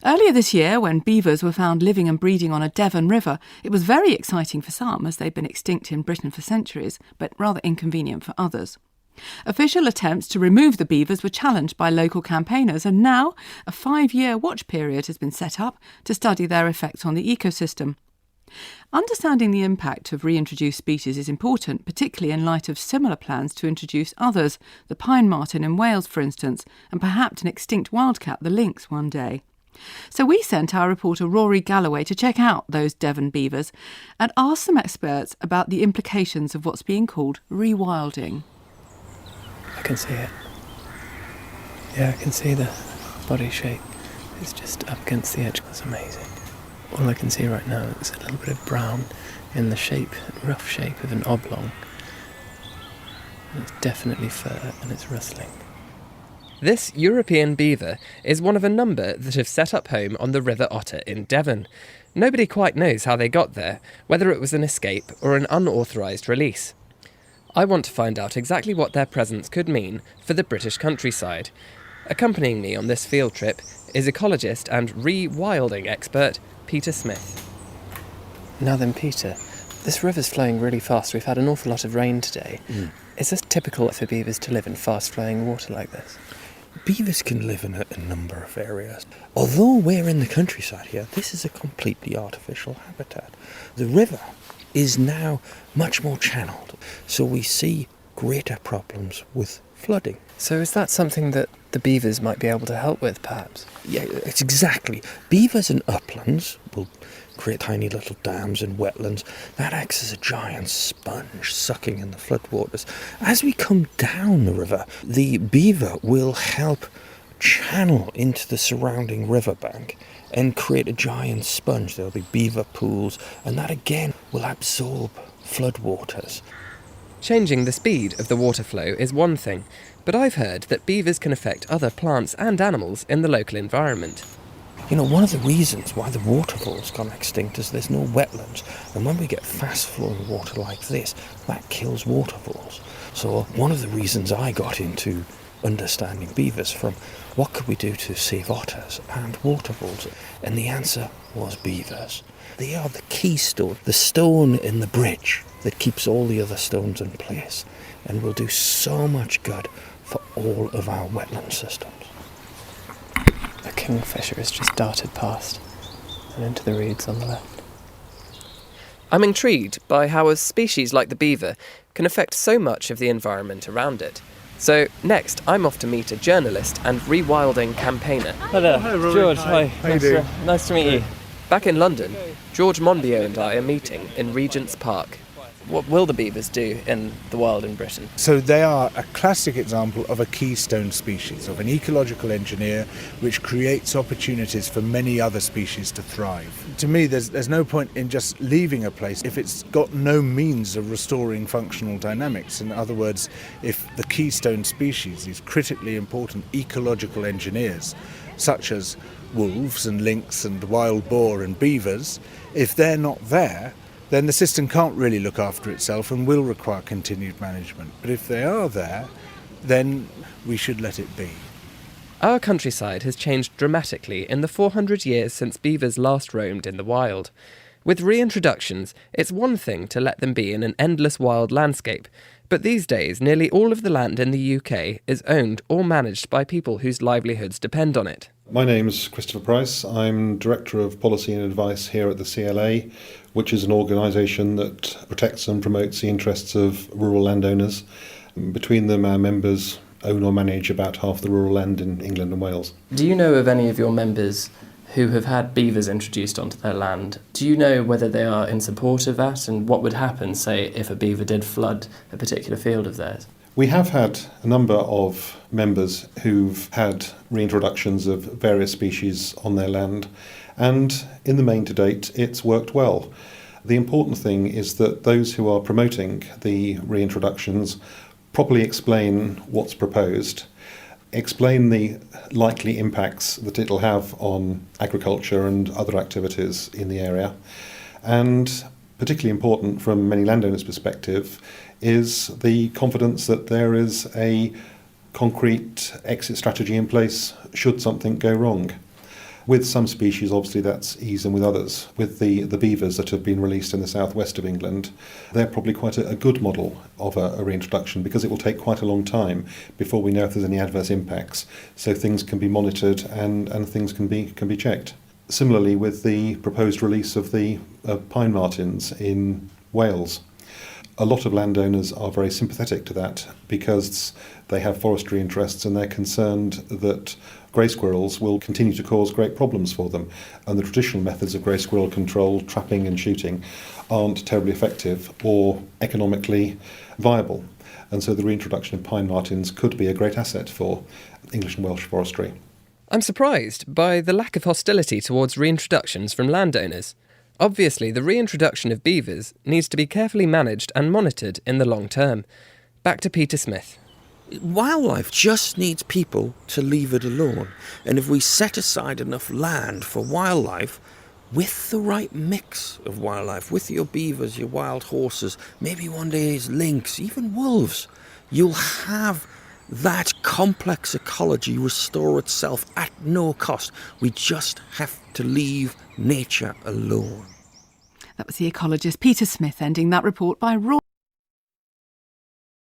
Earlier this year, when beavers were found living and breeding on a Devon river, it was very exciting for some, as they've been extinct in Britain for centuries, but rather inconvenient for others. Official attempts to remove the beavers were challenged by local campaigners, and now a 5-year watch period has been set up to study their effects on the ecosystem. Understanding the impact of reintroduced species is important, particularly in light of similar plans to introduce others, the pine marten in Wales, for instance, and perhaps an extinct wildcat, the lynx, one day. So we sent our reporter Rory Galloway to check out those Devon beavers and ask some experts about the implications of what's being called rewilding. I can see it. Yeah, I can see the body shape. It's just up against the edge. That's amazing. All I can see right now is a little bit of brown in the shape, rough shape of an oblong. And it's definitely fur and it's rustling. This European beaver is one of a number that have set up home on the River Otter in Devon. Nobody quite knows how they got there, whether it was an escape or an unauthorised release. I want to find out exactly what their presence could mean for the British countryside. Accompanying me on this field trip is ecologist and rewilding expert Peter Smith. Now then, Peter, this river's flowing really fast. We've had an awful lot of rain today. Is this typical for beavers to live in fast-flowing water like this? Beavers can live in a number of areas. Although we're in the countryside here, this is a completely artificial habitat. The river is now much more channeled, so we see greater problems with flooding. So is that something that the beavers might be able to help with, perhaps? Yeah, it's exactly. Beavers in uplands will create tiny little dams and wetlands. That acts as a giant sponge sucking in the floodwaters. As we come down the river, the beaver will help channel into the surrounding riverbank and create a giant sponge. There'll be beaver pools, and that again will absorb floodwaters. Changing the speed of the water flow is one thing, but I've heard that beavers can affect other plants and animals in the local environment. You know, one of the reasons why the waterfall's gone extinct is there's no wetlands, and when we get fast-flowing water like this, that kills waterfalls. So one of the reasons I got into understanding beavers from what could we do to save otters and waterfalls, and the answer was beavers. They are the keystone, the stone in the bridge that keeps all the other stones in place, and will do so much good for all of our wetland systems. A kingfisher has just darted past and into the reeds on the left. I'm intrigued by how a species like the beaver can affect so much of the environment around it. So next, I'm off to meet a journalist and rewilding campaigner. Hi there. Hi, Rory. George. Hi. How you doing? Nice to meet you. Back in London, George Monbiot and I are meeting in Regent's Park. What will the beavers do in the wild in Britain? So they are a classic example of a keystone species, of an ecological engineer which creates opportunities for many other species to thrive. To me, there's no point in just leaving a place if it's got no means of restoring functional dynamics. In other words, if the keystone species, these critically important ecological engineers, such as wolves and lynx and wild boar and beavers, if they're not there, then the system can't really look after itself and will require continued management. But if they are there, then we should let it be. Our countryside has changed dramatically in the 400 years since beavers last roamed in the wild. With reintroductions, it's one thing to let them be in an endless wild landscape, but these days nearly all of the land in the UK is owned or managed by people whose livelihoods depend on it. My name's Christopher Price. I'm Director of Policy and Advice here at the CLA, which is an organisation that protects and promotes the interests of rural landowners. Between them, our members own or manage about half the rural land in England and Wales. Do you know of any of your members who have had beavers introduced onto their land? Do you know whether they are in support of that, and what would happen, say, if a beaver did flood a particular field of theirs? We have had a number of members who've had reintroductions of various species on their land, and in the main to date it's worked well. The important thing is that those who are promoting the reintroductions properly explain what's proposed, explain the likely impacts that it'll have on agriculture and other activities in the area, and particularly important from many landowners' perspective is the confidence that there is a concrete exit strategy in place should something go wrong. With some species, obviously, that's easy, and with others, with the beavers that have been released in the southwest of England, they're probably quite a good model of a reintroduction, because it will take quite a long time before we know if there's any adverse impacts. So things can be monitored and things can be checked. Similarly, with the proposed release of the pine martens in Wales, a lot of landowners are very sympathetic to that because they have forestry interests and they're concerned that grey squirrels will continue to cause great problems for them. And the traditional methods of grey squirrel control, trapping and shooting, aren't terribly effective or economically viable. And so the reintroduction of pine martens could be a great asset for English and Welsh forestry. I'm surprised by the lack of hostility towards reintroductions from landowners. Obviously, the reintroduction of beavers needs to be carefully managed and monitored in the long term. Back to Peter Smith. Wildlife just needs people to leave it alone. And if we set aside enough land for wildlife, with the right mix of wildlife, with your beavers, your wild horses, maybe one day it's lynx, even wolves, you'll have that complex ecology restore itself at no cost. We just have to leave nature alone. That was the ecologist Peter Smith ending that report by Roy